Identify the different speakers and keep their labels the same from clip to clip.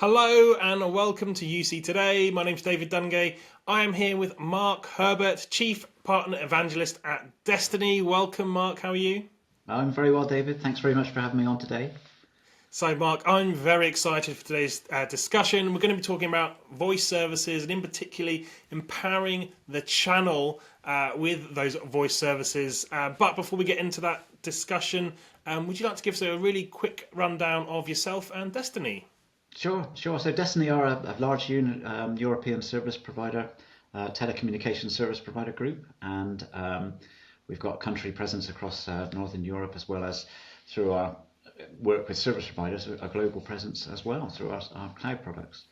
Speaker 1: Hello and welcome to UC Today. My name's David Dungay. I am here with Mark Herbert, Chief Partner Evangelist at Dstny. Welcome, Mark. How are you?
Speaker 2: I'm very well, David. Thanks very much for having me on today.
Speaker 1: So, Mark, I'm very excited for today's discussion. We're going to be talking about voice services and in particularly empowering the channel with those voice services. But before we get into that discussion, would you like to give us a really quick rundown of yourself and Dstny?
Speaker 2: Sure. So Dstny are a large European service provider, telecommunications service provider group, and we've got country presence across Northern Europe as well as through our work with service providers, a global presence as well through our cloud products.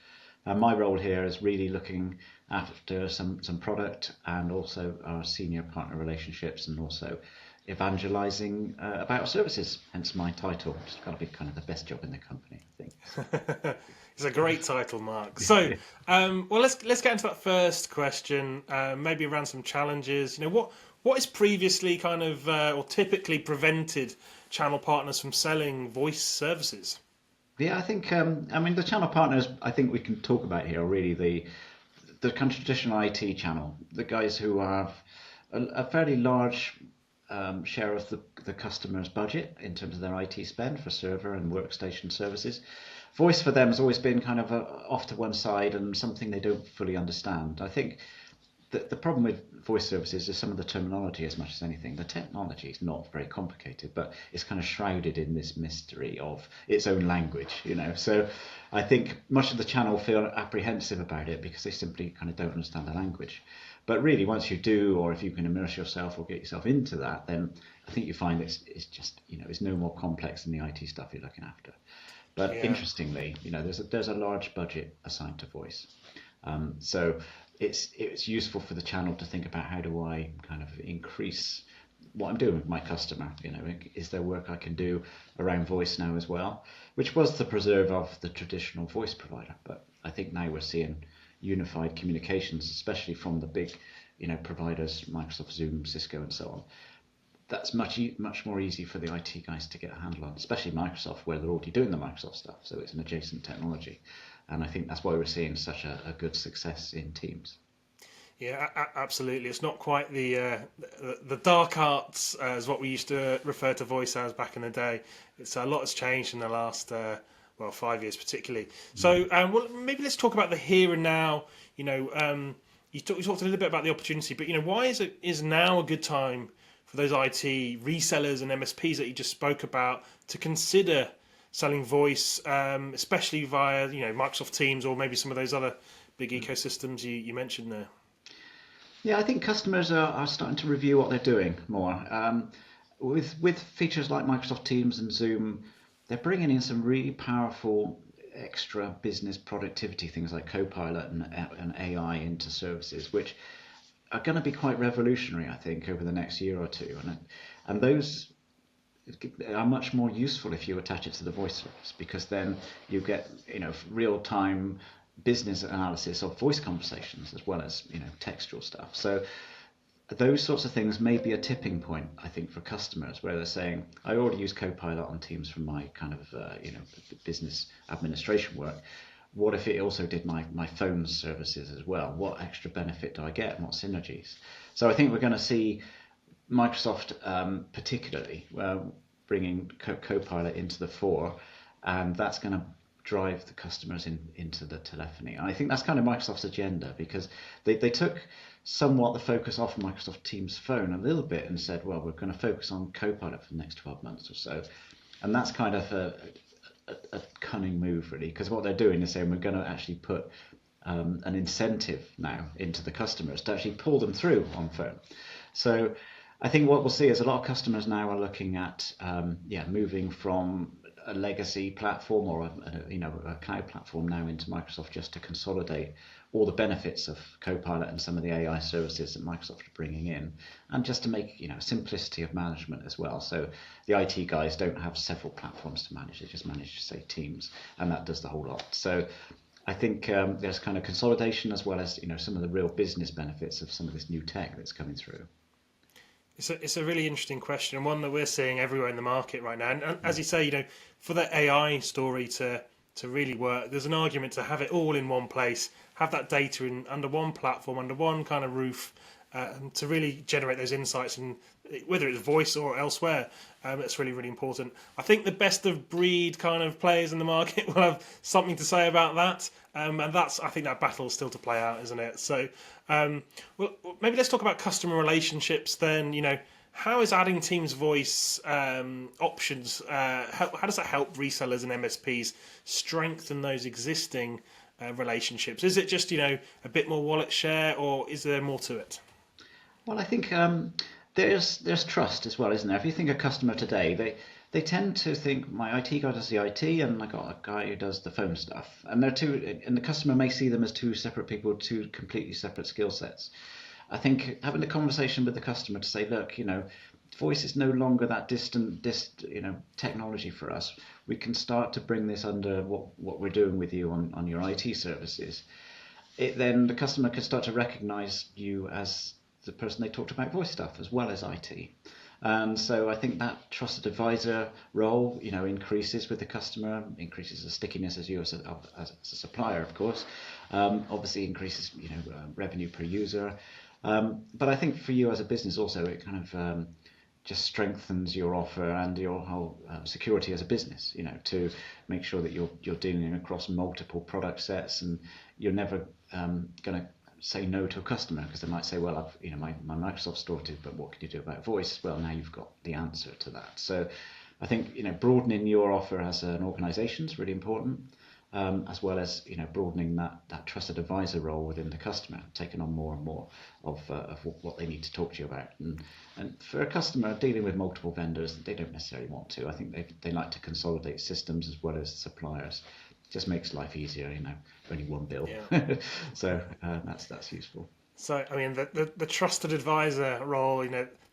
Speaker 2: My role here is really looking after some product and also our senior partner relationships and also evangelizing about our services, hence my title. It's got to be kind of the best job in the company, I think.
Speaker 1: It's a great title, Mark. So, well, let's get into that first question, maybe around some challenges. What is previously kind of or typically prevented channel partners from selling voice services?
Speaker 2: Yeah, I think the channel partners I think we can talk about here are really the kind of traditional IT channel, the guys who have a fairly large share of the customer's budget in terms of their IT spend for server and workstation services. Voice for them has always been kind of off to one side and something they don't fully understand. I think the problem with voice services is some of the terminology as much as anything. The technology is not very complicated, but it's kind of shrouded in this mystery of its own language, So I think much of the channel feel apprehensive about it because they simply kind of don't understand the language. But really, once you do, or if you can immerse yourself or get yourself into that, then I think you find it's just, it's no more complex than the IT stuff you're looking after. But interestingly, there's a large budget assigned to voice. So it's useful for the channel to think about how do I kind of increase what I'm doing with my customer. Is there work I can do around voice now as well, which was the preserve of the traditional voice provider. But I think now we're seeing unified communications, especially from the big, providers, Microsoft, Zoom, Cisco, and so on. That's much more easy for the IT guys to get a handle on, especially Microsoft, where they're already doing the Microsoft stuff. So it's an adjacent technology. And I think that's why we're seeing such a good success in Teams.
Speaker 1: Yeah, absolutely. It's not quite the dark arts as what we used to refer to voice as back in the day. It's a lot has changed in the last 5 years particularly. So well, maybe let's talk about the here and now. You talked a little bit about the opportunity, but why is now a good time for those IT resellers and MSPs that you just spoke about to consider selling voice, especially via Microsoft Teams or maybe some of those other big ecosystems you mentioned there?
Speaker 2: Yeah, I think customers are starting to review what they're doing more. With features like Microsoft Teams and Zoom, they're bringing in some really powerful extra business productivity things like Copilot and AI into services, which are going to be quite revolutionary, I think, over the next year or two. And those are much more useful if you attach it to the voice service, because then you get real-time business analysis of voice conversations as well as textual stuff. So those sorts of things may be a tipping point, I think, for customers where they're saying, I already use Copilot on Teams for my kind of business administration work. What if it also did my phone services as well? What extra benefit do I get and what synergies? So I think we're going to see Microsoft particularly bringing Copilot into the fore, and that's going to drive the customers into the telephony. And I think that's kind of Microsoft's agenda, because they took somewhat the focus off Microsoft Teams Phone a little bit and said, well, we're going to focus on Copilot for the next 12 months or so. And that's kind of a cunning move, really, because what they're doing is saying we're going to actually put an incentive now into the customers to actually pull them through on phone. So I think what we'll see is a lot of customers now are looking at moving from a legacy platform or a cloud platform now into Microsoft, just to consolidate all the benefits of Copilot and some of the AI services that Microsoft are bringing in, and just to make simplicity of management as well. So the IT guys don't have several platforms to manage; they just manage, say, Teams, and that does the whole lot. So I think there's kind of consolidation as well as some of the real business benefits of some of this new tech that's coming through.
Speaker 1: It's a really interesting question, and one that we're seeing everywhere in the market right now. And as you say, for the AI story to to really work. There's an argument to have it all in one place, have that data under one platform, under one kind of roof, to really generate those insights, and whether it's voice or elsewhere, it's really, really important. I think the best of breed kind of players in the market will have something to say about that, and I think that battle is still to play out, isn't it? So, well, maybe let's talk about customer relationships then. How is adding Teams voice options, how does that help resellers and MSPs strengthen those existing relationships? Is it just, a bit more wallet share, or is there more to it?
Speaker 2: Well, I think there's trust as well, isn't there? If you think a customer today, they tend to think my IT guy does the IT, and I got a guy who does the phone stuff, and the customer may see them as two separate people, two completely separate skill sets. I think having a conversation with the customer to say, look, voice is no longer that distant, technology for us. We can start to bring this under what we're doing with you on your IT services. Then the customer can start to recognize you as the person they talked about voice stuff as well as IT. And so I think that trusted advisor role, increases with the customer, increases the stickiness as you as a supplier, of course. Obviously increases, revenue per user. But I think for you as a business also, it kind of just strengthens your offer and your whole security as a business, to make sure that you're dealing across multiple product sets, and you're never going to say no to a customer because they might say, well, my Microsoft's sorted, but what can you do about voice? Well, now you've got the answer to that. So I think broadening your offer as an organization is really important, as well as broadening that trusted advisor role within the customer, taking on more and more of what they need to talk to you about. And for a customer dealing with multiple vendors, they don't necessarily want to. I think they like to consolidate systems as well as suppliers. Just makes life easier, only one bill. Yeah. So that's useful.
Speaker 1: So, I mean, the trusted advisor role,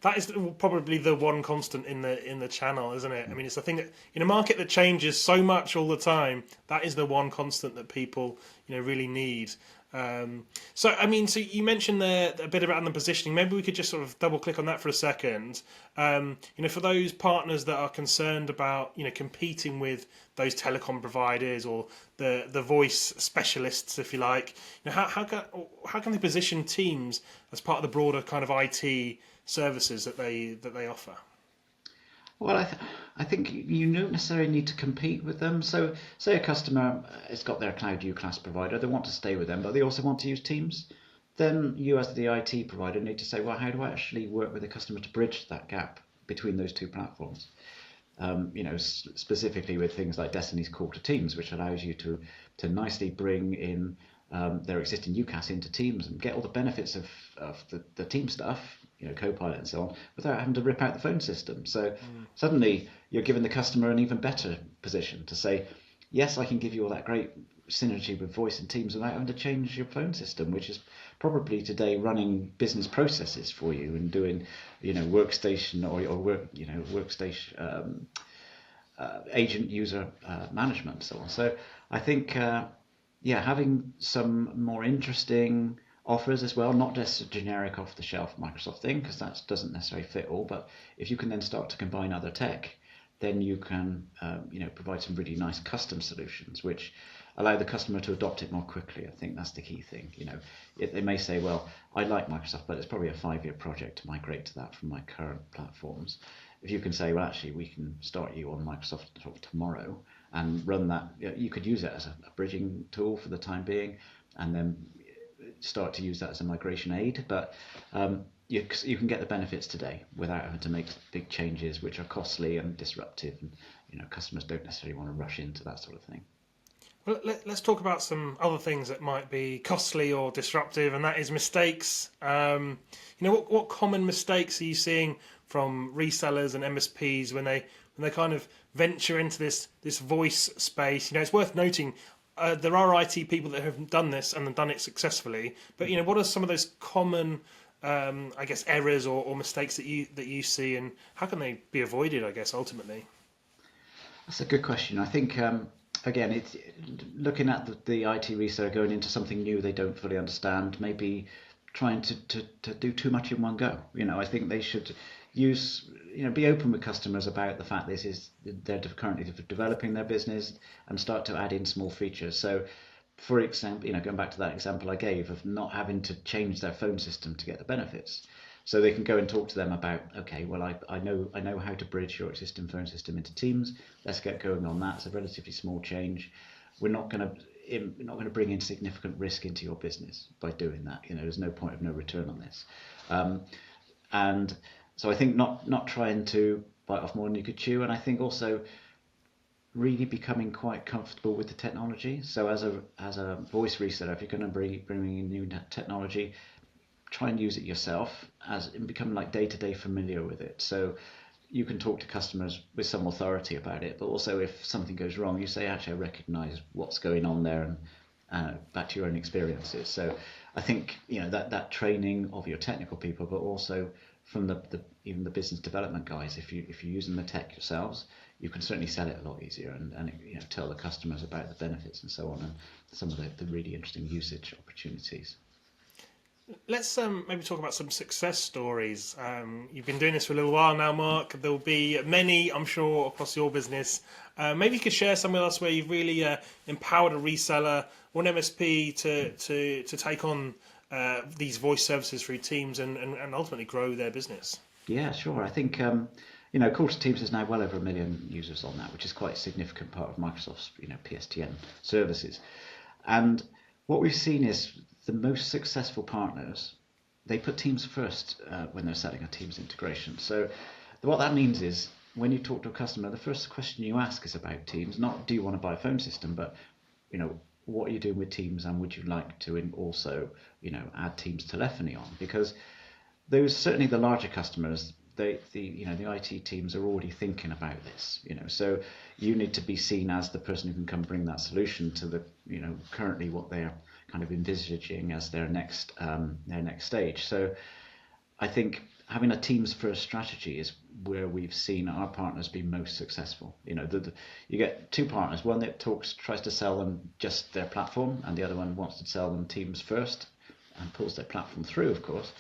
Speaker 1: that is probably the one constant in the channel, isn't it? I mean, it's the thing that in a market that changes so much all the time, that is the one constant that people, really need. So you mentioned there a bit about the positioning. Maybe we could just sort of double click on that for a second. For those partners that are concerned about, competing with those telecom providers or the voice specialists, if you like, how can they position Teams as part of the broader kind of IT services that they offer?
Speaker 2: Well, I think you don't necessarily need to compete with them. So, say a customer has got their cloud UCaaS provider, they want to stay with them, but they also want to use Teams. Then you, as the IT provider, need to say, well, how do I actually work with the customer to bridge that gap between those two platforms? Specifically with things like Dstny's Call to Teams, which allows you to nicely bring in their existing UCaaS into Teams and get all the benefits of the team stuff, Copilot and so on, without having to rip out the phone system. So suddenly you're giving the customer an even better position to say, yes, I can give you all that great synergy with voice and Teams without having to change your phone system, which is probably today running business processes for you and doing, workstation or work, workstation agent user management, so on. So I think, having some more interesting offers as well, not just a generic off-the-shelf Microsoft thing, because that doesn't necessarily fit all. But if you can then start to combine other tech, then you can, provide some really nice custom solutions, which allow the customer to adopt it more quickly. I think that's the key thing. They may say, well, I like Microsoft, but it's probably a 5-year project to migrate to that from my current platforms. If you can say, well, actually, we can start you on Microsoft tomorrow and run that, you could use it as a bridging tool for the time being, and then start to use that as a migration aid. But you can get the benefits today without having to make big changes, which are costly and disruptive, and customers don't necessarily want to rush into that sort of thing.
Speaker 1: Well, let's talk about some other things that might be costly or disruptive, and that is mistakes. What common mistakes are you seeing from resellers and MSPs when they kind of venture into this voice space? It's worth noting there are IT people that have done this and have done it successfully. But what are some of those common, errors or mistakes that you see, and how can they be avoided? I guess ultimately.
Speaker 2: That's a good question. I think. Again, it's looking at the IT reseller going into something new they don't fully understand, maybe trying to do too much in one go. I think they should be open with customers about the fact they're currently developing their business, and start to add in small features. So, for example, going back to that example I gave of not having to change their phone system to get the benefits. So they can go and talk to them about, okay, well, I know how to bridge your existing phone system into Teams. Let's get going on that. It's a relatively small change. We're not going to bring in significant risk into your business by doing that. There's no point of no return on this. And so I think not trying to bite off more than you could chew, and I think also really becoming quite comfortable with the technology. So as a voice reseller, if you're going to bring in new technology, try and use it yourself and become like day-to-day familiar with it. So you can talk to customers with some authority about it, but also if something goes wrong, you say, actually, I recognize what's going on there, and back to your own experiences. So I think that training of your technical people, but also from even the business development guys, if you're using the tech yourselves, you can certainly sell it a lot easier and tell the customers about the benefits and so on, and some of the really interesting usage opportunities.
Speaker 1: Let's maybe talk about some success stories. You've been doing this for a little while now, Mark. There'll be many, I'm sure, across your business. Maybe you could share some with us where you've really empowered a reseller or an MSP to take on these voice services through Teams and ultimately grow their business.
Speaker 2: Yeah, sure. I think Call to Teams is now well over 1 million users on that, which is quite a significant part of Microsoft's PSTN services. And what we've seen is the most successful partners, they put Teams first when they're selling a Teams integration. So what that means is when you talk to a customer, the first question you ask is about Teams, not do you want to buy a phone system, but what are you doing with Teams, and would you like to also add Teams telephony on? Because those, certainly the larger customers, the IT teams are already thinking about this. So you need to be seen as the person who can come bring that solution to the currently what they're kind of envisaging as their next stage. So I think having a Teams first strategy is where we've seen our partners be most successful. You get two partners, one that tries to sell them just their platform, and the other one wants to sell them Teams first and pulls their platform through, of course.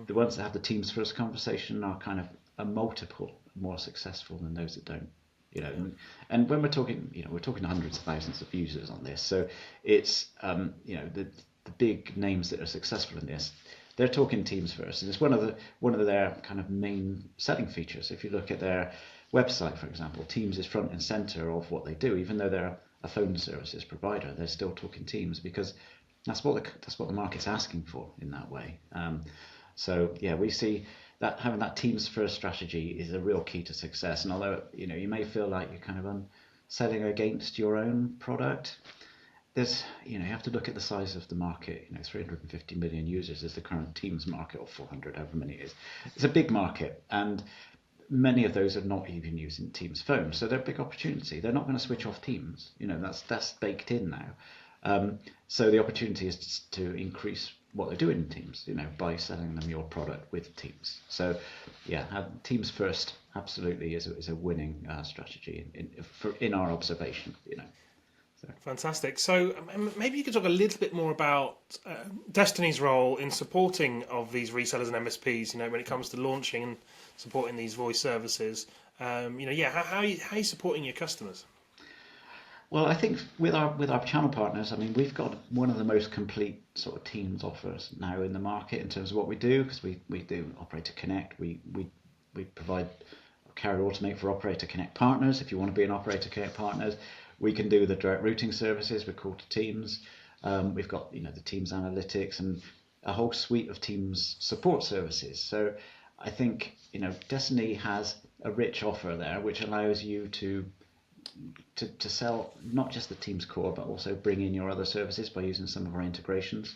Speaker 2: The ones that have the Teams first conversation are kind of a multiple more successful than those that don't. And when we're talking hundreds of thousands of users on this, so it's the big names that are successful in this, they're talking Teams first, and it's one of their kind of main selling features. If you look at their website, for example, Teams is front and center of what they do. Even though they're a phone services provider, they're still talking Teams because that's what the market's asking for in that way. So yeah, we see that having that Teams first strategy is a real key to success. And although you may feel like you're kind of selling against your own product, there's you have to look at the size of the market. 350 million users is the current Teams market, or 400, however many it is. It's a big market, and many of those are not even using Teams phone, so they're a big opportunity. They're not going to switch off Teams. That's baked in now. So the opportunity is to increase what they're doing in Teams, by selling them your product with Teams. So yeah, Teams first absolutely is a winning strategy in our observation. So.
Speaker 1: Fantastic. So maybe you could talk a little bit more about Dstny's role in supporting of these resellers and MSPs. When it comes to launching and supporting these voice services. How are you supporting your customers?
Speaker 2: Well, I think with our channel partners, we've got one of the most complete sort of Teams offers now in the market in terms of what we do, because we do Operator Connect. We provide Carrier Automate for Operator Connect partners. If you want to be an Operator Connect partner, we can do the direct routing services with Call to Teams. We've got the Teams Analytics and a whole suite of Teams support services. So I think Dstny has a rich offer there, which allows you to sell not just the Teams core, but also bring in your other services by using some of our integrations.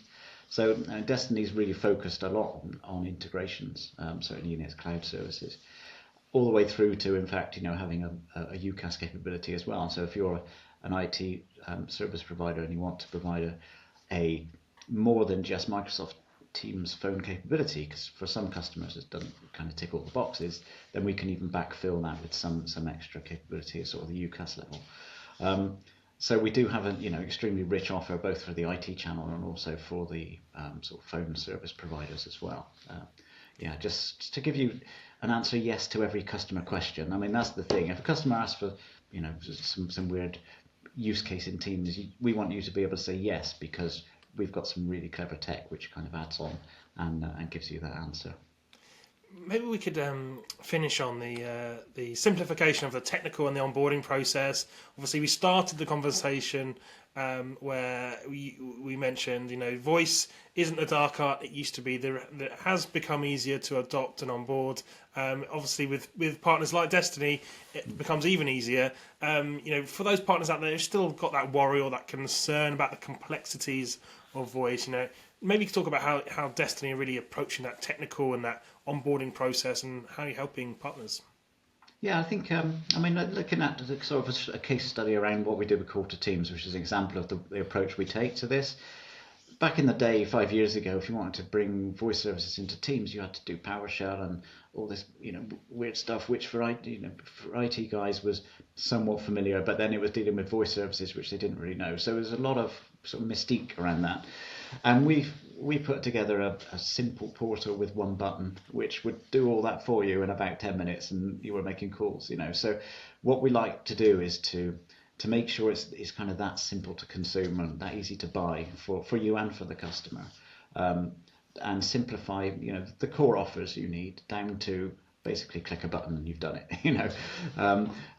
Speaker 2: So Dstny's really focused a lot on integrations, certainly in its cloud services, all the way through to, in fact, having a UCaaS capability as well. So if you're an IT service provider and you want to provide a more than just Microsoft Teams phone capability, because for some customers it doesn't kind of tick all the boxes, then we can even backfill that with some extra capability at sort of the UCaaS level. So we do have an extremely rich offer both for the IT channel and also for the sort of phone service providers as well. Just to give you and answer yes to every customer question. I mean, that's the thing. If a customer asks for, some weird use case in Teams, we want you to be able to say yes, because we've got some really clever tech which kind of adds on and gives you that answer.
Speaker 1: Maybe we could finish on the simplification of the technical and the onboarding process. Obviously, we started the conversation where we mentioned, voice isn't the dark art it used to be. It has become easier to adopt and onboard. Obviously, with partners like Dstny, it becomes even easier. For those partners out there who've still got that worry or that concern about the complexities of voice, maybe you could talk about how Dstny are really approaching that technical and that onboarding process, and how you're helping partners.
Speaker 2: Yeah, I think, looking at sort of a case study around what we do with Call to Teams, which is an example of the approach we take to this. Back in the day, 5 years ago, if you wanted to bring voice services into Teams, you had to do PowerShell and all this, weird stuff, which for IT guys was somewhat familiar, but then it was dealing with voice services, which they didn't really know. So there's a lot of sort of mystique around that. And we put together a simple portal with one button, which would do all that for you in about 10 minutes, and you were making calls. So what we like to do is to make sure it's kind of that simple to consume and that easy to buy for you and for the customer, and simplify the core offers you need down to basically click a button and you've done it.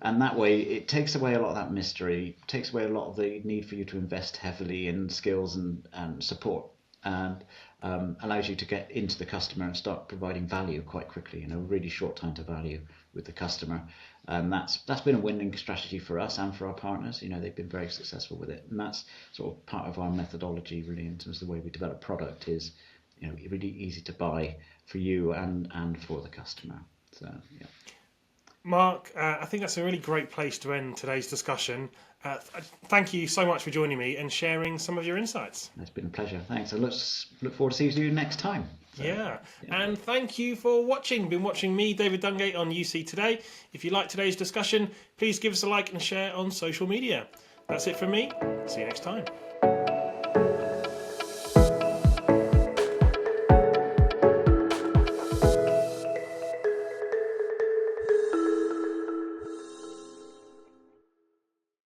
Speaker 2: And that way it takes away a lot of that mystery, takes away a lot of the need for you to invest heavily in skills and support, and allows you to get into the customer and start providing value quite quickly, really short time to value with the customer. And that's been a winning strategy for us and for our partners. They've been very successful with it, and that's sort of part of our methodology really in terms of the way we develop product is really easy to buy for you and for the customer. So yeah.
Speaker 1: Mark, I think that's a really great place to end today's discussion. Thank you so much for joining me and sharing some of your insights.
Speaker 2: It's been a pleasure. Thanks. I look forward to seeing you next time. So,
Speaker 1: yeah, and thank you for watching. Been watching me, David Dungay, on UC Today. If you like today's discussion, please give us a like and share on social media. That's it from me. See you next time.